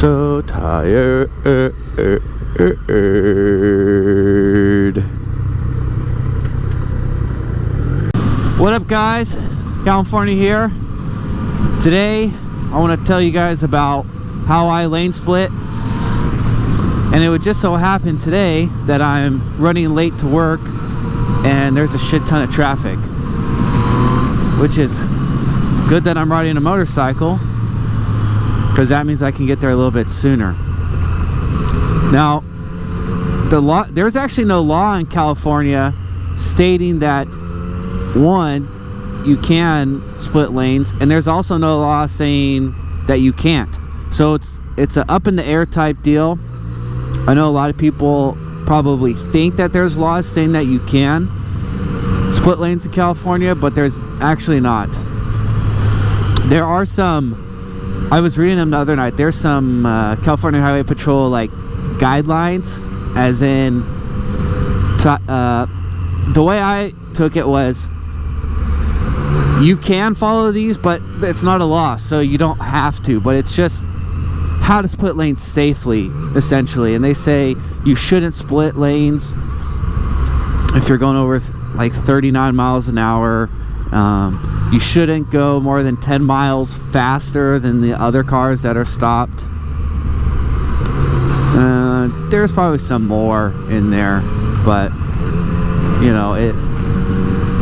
So tired. What up, guys? California here. Today I want to tell you guys about how I lane split. And it would just so happen today that I'm running late to work and there's a shit ton of traffic, which is good that I'm riding a motorcycle, because that means I can get there a little bit sooner. Now, there's actually no law in California stating that, one, you can split lanes, and there's also no law saying that you can't. So it's a up in the air type deal. I know a lot of people probably think that there's laws saying that you can split lanes in California, but there's actually not. There are some, I was reading them the other night, there's some California Highway Patrol like guidelines, as in the way I took it was, you can follow these, but it's not a law, so you don't have to, but it's just how to split lanes safely, essentially. And they say you shouldn't split lanes if you're going over like 39 miles an hour. You shouldn't go more than 10 miles faster than the other cars that are stopped. There's probably some more in there, but you know,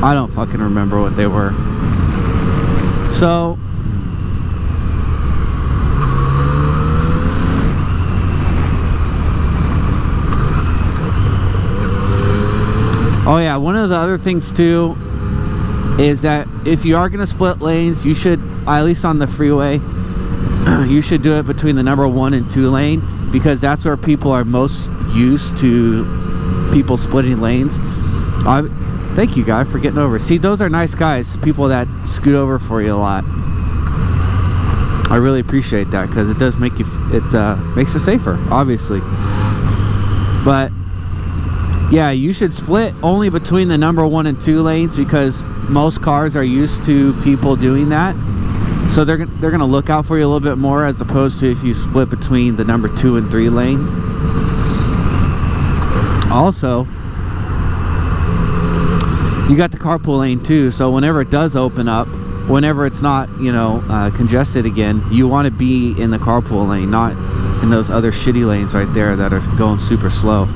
I don't fucking remember what they were. So oh yeah, one of the other things too is that if you are going to split lanes, you should, at least on the freeway, you should do it between the number 1 and 2 lane, because that's where people are most used to people splitting lanes. Thank you, guy, for getting over. See, those are nice guys, people that scoot over for you a lot. I really appreciate that, because it does make you, it makes it safer, obviously. But yeah, you should split only between the number 1 and 2 lanes, because most cars are used to people doing that. So they're gonna look out for you a little bit more, as opposed to if you split between the number 2 and 3 lane. Also, you got the carpool lane too, so whenever it does open up, whenever it's not, you know, congested again, you want to be in the carpool lane, not in those other shitty lanes right there that are going super slow.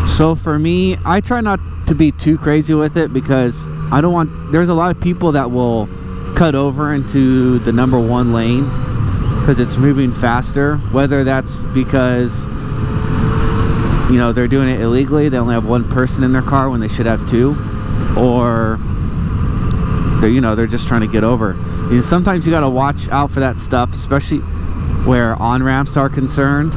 So for me, I try not to be too crazy with it, because I don't want, there's a lot of people that will cut over into the number 1 lane because it's moving faster, whether that's because, you know, they're doing it illegally, they only have 1 person in their car when they should have 2, or they're, you know, they're just trying to get over. You know, sometimes you got to watch out for that stuff, especially where on-ramps are concerned.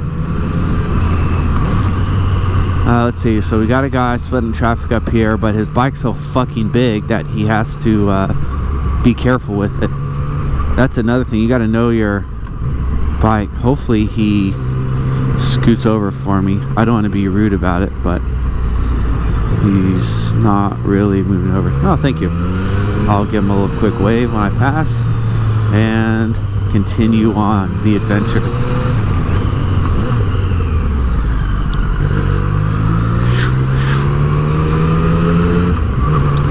Let's see, so we got a guy splitting traffic up here, but his bike's so fucking big that he has to be careful with it. That's another thing, you got to know your bike. Hopefully he scoots over for me. I don't want to be rude about it, but he's not really moving over. Oh, thank you. I'll give him a little quick wave when I pass and continue on the adventure.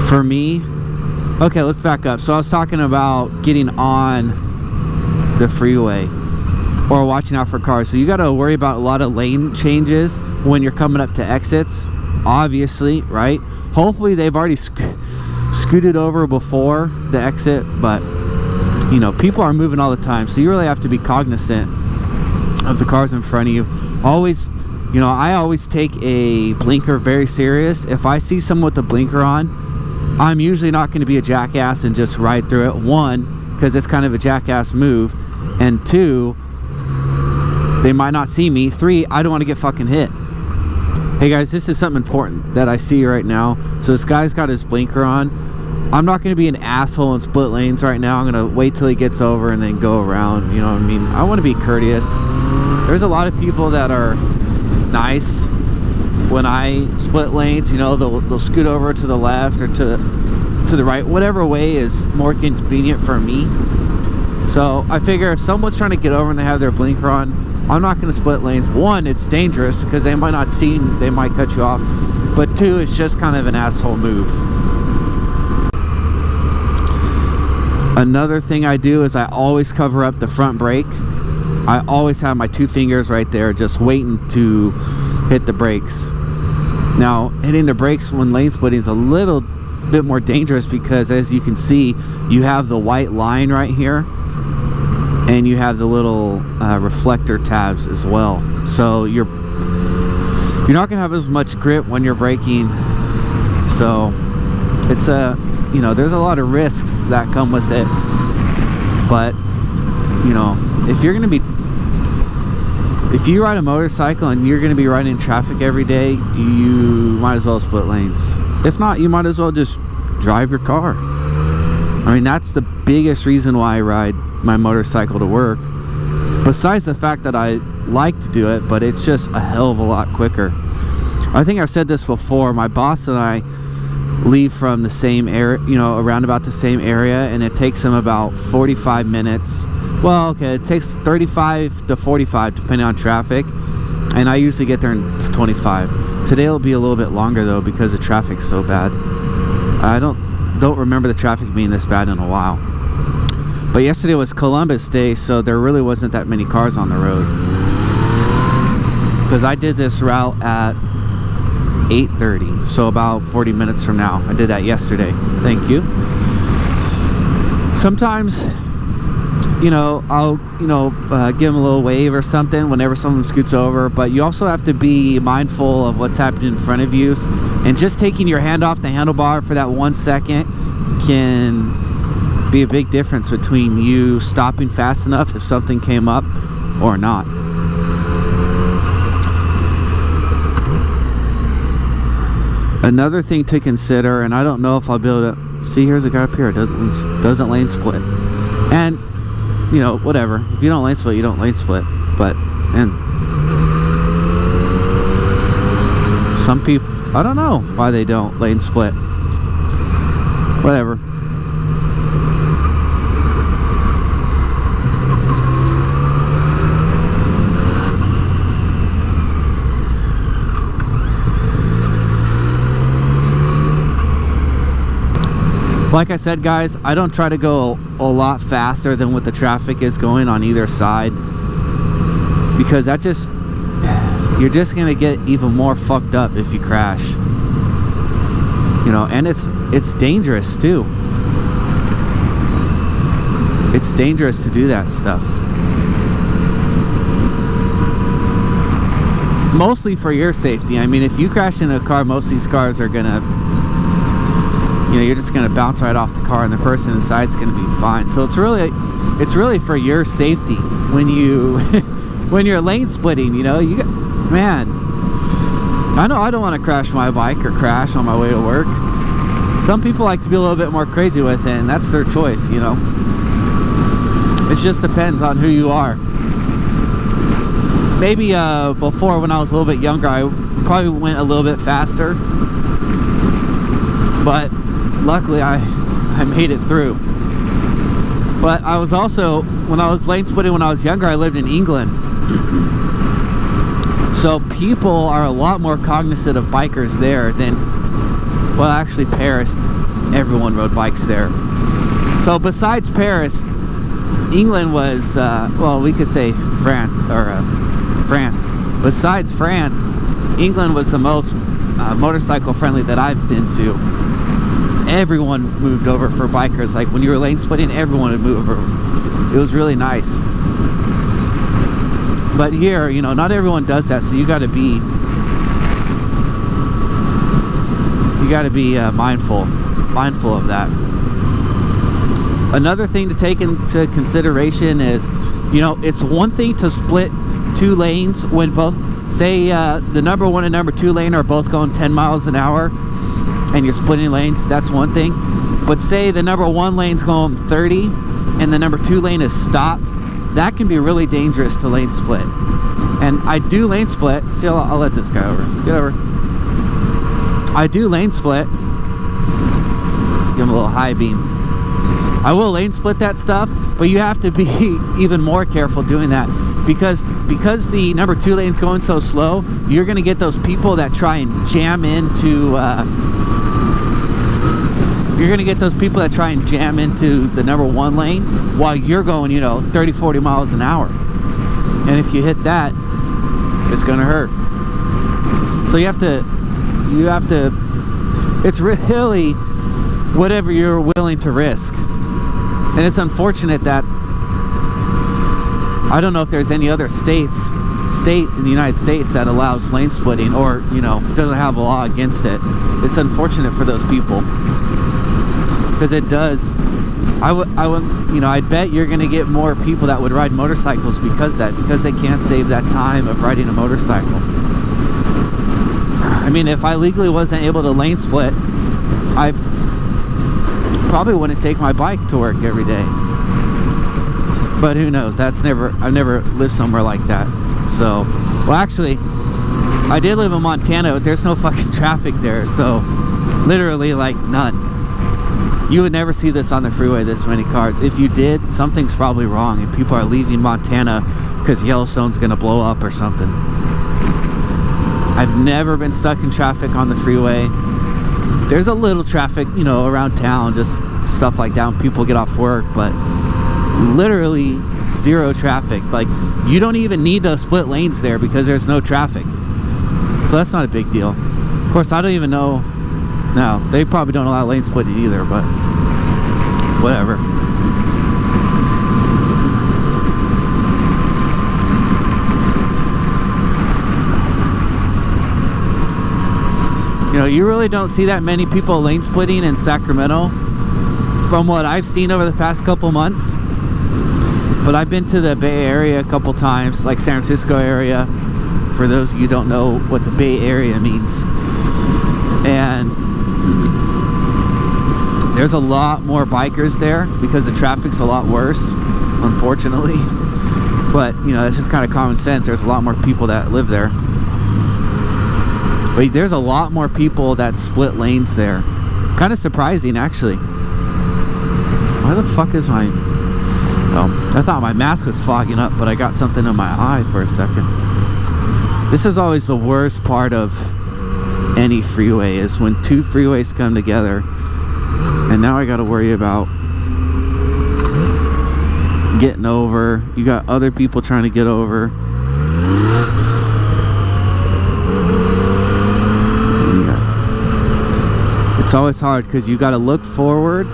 For me, okay, let's back up. So I was talking about getting on the freeway or watching out for cars. So you got to worry about a lot of lane changes when you're coming up to exits, obviously, right? Hopefully they've already scooted over before the exit, but you know, people are moving all the time, so you really have to be cognizant of the cars in front of you. Always, you know, I always take a blinker very serious. If I see someone with a blinker on, I'm usually not going to be a jackass and just ride through it. 1, because it's kind of a jackass move, and 2, they might not see me. 3, I don't want to get fucking hit. Hey guys, this is something important that I see right now. So this guy's got his blinker on. I'm not going to be an asshole and split lanes right now. I'm going to wait till he gets over and then go around, you know what I mean? I want to be courteous. There's a lot of people that are nice when I split lanes, you know, they'll scoot over to the left or to the right, whatever way is more convenient for me. So I figure if someone's trying to get over and they have their blinker on, I'm not going to split lanes. One, it's dangerous because they might not see, they might cut you off. But two, it's just kind of an asshole move. Another thing I do is I always cover up the front brake. I always have my 2 fingers right there just waiting to hit the brakes. Now, hitting the brakes when lane splitting is a little bit more dangerous because, as you can see, you have the white line right here and you have the little reflector tabs as well. So you're not gonna have as much grip when you're braking. So it's you know, there's a lot of risks that come with it. But you know, if you ride a motorcycle and you're going to be riding in traffic every day, you might as well split lanes. If not, you might as well just drive your car. I mean, that's the biggest reason why I ride my motorcycle to work. Besides the fact that I like to do it, but it's just a hell of a lot quicker. I think I've said this before. My boss and I leave from the same area, you know, around about the same area, and it takes him about 45 minutes. Well, okay, it takes 35 to 45 depending on traffic, and I usually get there in 25. Today it'll be a little bit longer though because the traffic's so bad. I don't remember the traffic being this bad in a while. But yesterday was Columbus Day, so there really wasn't that many cars on the road. Because I did this route at 8:30, so about 40 minutes from now. I did that yesterday. Thank you. Sometimes, you know, I'll, you know, give them a little wave or something whenever someone scoots over, but you also have to be mindful of what's happening in front of you, and just taking your hand off the handlebar for that 1 second can be a big difference between you stopping fast enough if something came up or not. Another thing to consider, and I don't know if I'll be able to see, here's a guy up here doesn't lane split, and you know, whatever, if you don't lane split, you don't lane split. But, and some people, I don't know why they don't lane split. Whatever. Like I said, guys, I don't try to go a lot faster than what the traffic is going on either side, because that just, you're just gonna get even more fucked up if you crash. You know, and it's dangerous too. It's dangerous to do that stuff. Mostly for your safety. I mean, if you crash into a car, most of these cars are gonna, you know, you're just gonna bounce right off the car, and the person inside's gonna be fine. So it's really for your safety when you when you're lane splitting. You know, man, I know I don't want to crash my bike or crash on my way to work. Some people like to be a little bit more crazy with it, and that's their choice. You know, it just depends on who you are. Maybe before, when I was a little bit younger, I probably went a little bit faster, but luckily I made it through. But I was also, when I was lane splitting when I was younger, I lived in England. So people are a lot more cognizant of bikers there than, well, actually Paris, everyone rode bikes there. So besides Paris, England was, well, we could say France. Besides France, England was the most motorcycle friendly that I've been to. Everyone moved over for bikers. Like when you were lane splitting, everyone would move over. It was really nice. But here, you know, not everyone does that, so you got to be mindful of that. Another thing to take into consideration is, you know, it's one thing to split 2 lanes when both, say the number 1 and number 2 lane are both going 10 miles an hour and you're splitting lanes. That's one thing. But say the number 1 lane's going 30 and the number 2 lane is stopped, that can be really dangerous to lane split. And I do lane split. See, I'll let this guy over. Get over. I do lane split. Give him a little high beam. I will lane split that stuff, But you have to be even more careful doing that, because the number 2 lane's going so slow, you're gonna get those people that try and jam into the number 1 lane while you're going, you know, 30-40 miles an hour. And if you hit that, it's gonna hurt. So you have to it's really whatever you're willing to risk. And it's unfortunate that I don't know if there's any other state in the United States that allows lane splitting, or, you know, doesn't have a law against it. It's unfortunate for those people, because it does. I would, you know, I bet you're gonna get more people that would ride motorcycles because they can't save that time of riding a motorcycle. I mean, if I legally wasn't able to lane split, I probably wouldn't take my bike to work every day. But who knows? I've never lived somewhere like that. So, well, actually, I did live in Montana, but there's no fucking traffic there. So, literally, like, none. You would never see this on the freeway, this many cars. If you did, something's probably wrong, and people are leaving Montana because Yellowstone's gonna blow up or something. I've never been stuck in traffic on the freeway. There's a little traffic, you know, around town, just stuff like that when people get off work, but literally zero traffic. Like, you don't even need to split lanes there because there's no traffic. So that's not a big deal. Of course, I don't even know. No, they probably don't allow lane splitting either, but whatever. You know, you really don't see that many people lane splitting in Sacramento from what I've seen over the past couple months. But I've been to the Bay Area a couple times, like San Francisco area, for those of you who don't know what the Bay Area means. And there's a lot more bikers there because the traffic's a lot worse, unfortunately. But, you know, that's just kind of common sense. There's a lot more people that live there. But there's a lot more people that split lanes there. Kind of surprising, actually. Why the fuck is my... Oh, I thought my mask was fogging up, but I got something in my eye for a second. This is always the worst part of any freeway, is when 2 freeways come together. And now I got to worry about getting over. You got other people trying to get over. It's always hard because you got to look forward.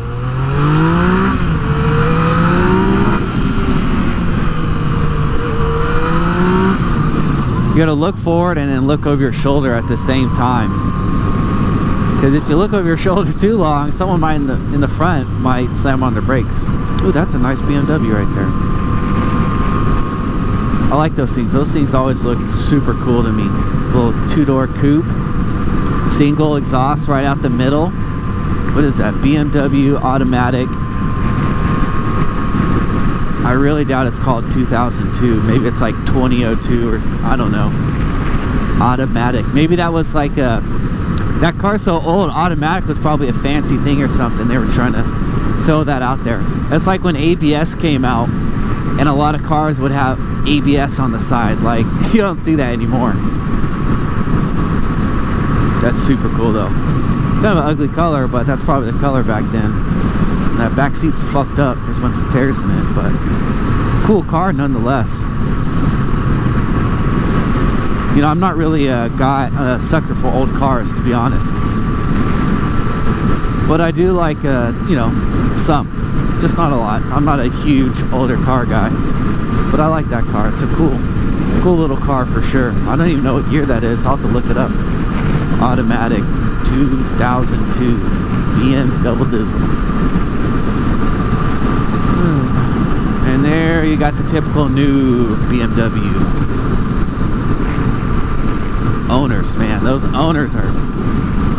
You got to look forward and then look over your shoulder at the same time. Because if you look over your shoulder too long, someone might in the front might slam on their brakes. Ooh, that's a nice BMW right there. I like those things. Those things always look super cool to me. Little 2-door coupe. Single exhaust right out the middle. What is that? BMW automatic. I really doubt it's called 2002. Maybe it's like 2002 or I don't know. Automatic. Maybe that was like a... That car's so old, automatic was probably a fancy thing or something. They were trying to throw that out there. That's like when ABS came out and a lot of cars would have ABS on the side. Like, you don't see that anymore. That's super cool though. Kind of an ugly color, but that's probably the color back then. And that back seat's fucked up. There's a bunch of tears in it, but cool car nonetheless. You know, I'm not really a sucker for old cars, to be honest. But I do like, you know, some. Just not a lot. I'm not a huge older car guy. But I like that car. It's a cool little car for sure. I don't even know what year that is. I'll have to look it up. Automatic 2002 BM double diesel. And there you got the typical new BMW. Owners, man, those owners are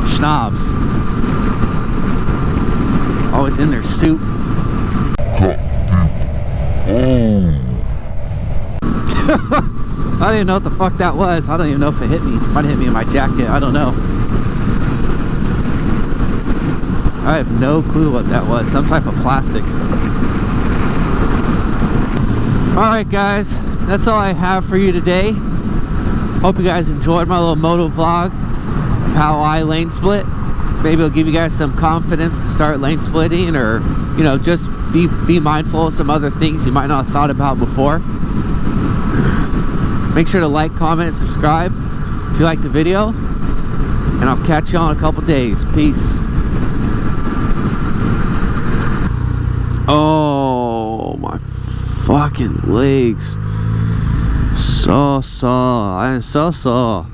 schnobs. Always in their suit. I don't even know what the fuck that was. I don't even know if it hit me. It might have hit me in my jacket. I don't know. I have no clue what that was. Some type of plastic. Alright guys, that's all I have for you today. Hope you guys enjoyed my little moto vlog of how I lane split. Maybe it'll give you guys some confidence to start lane splitting, or you know, just be mindful of some other things you might not have thought about before. Make sure to like, comment, and subscribe if you like the video, and I'll catch you on a couple days. Peace. Oh my fucking legs, so sore. I am so sore.